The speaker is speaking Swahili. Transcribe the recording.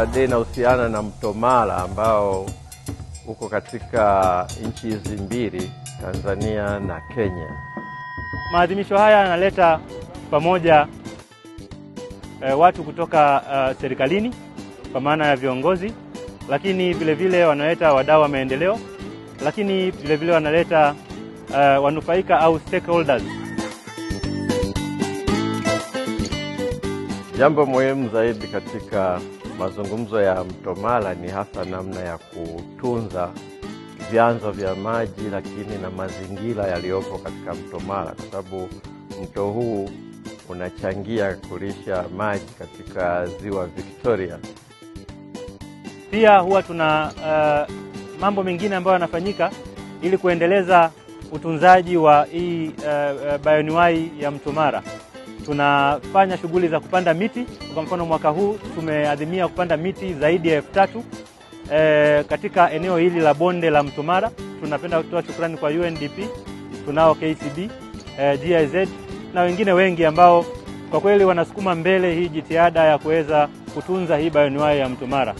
mada inahusiana na mto Mara ambao uko katika nchi hizi mbili, Tanzania na Kenya. Maadhimisho haya yanaleta pamoja watu kutoka serikalini kwa maana ya viongozi, lakini vile vile wanaleta wadau wa maendeleo, lakini vile vile wanaleta wanufaika au stakeholders. Jambo muhimu zaidi katika mazungumzo ya mto Mara ni hasa namna ya kutunza vyanzo vya maji lakini na mazingira yaliyopo katika mto Mara, kwa sababu mto huu unachangia kulisha maji katika ziwa Victoria. Pia huwa tuna mambo mengine ambayo yanafanyika ili kuendeleza utunzaji wa hii bioanuwai ya mto Mara. Tunafanya shughuli za kupanda miti. Kwa mfano mwaka huu tumeadhimia kupanda miti zaidi ya 3000 katika eneo hili la bonde la mto Mara. Tunapenda kutoa shukrani kwa UNDP, tunao KCB, GIZ na wengine wengi ambao kwa kweli wanasukuma mbele hii jitihada ya kuweza kutunza hii bioanuwai ya mto Mara.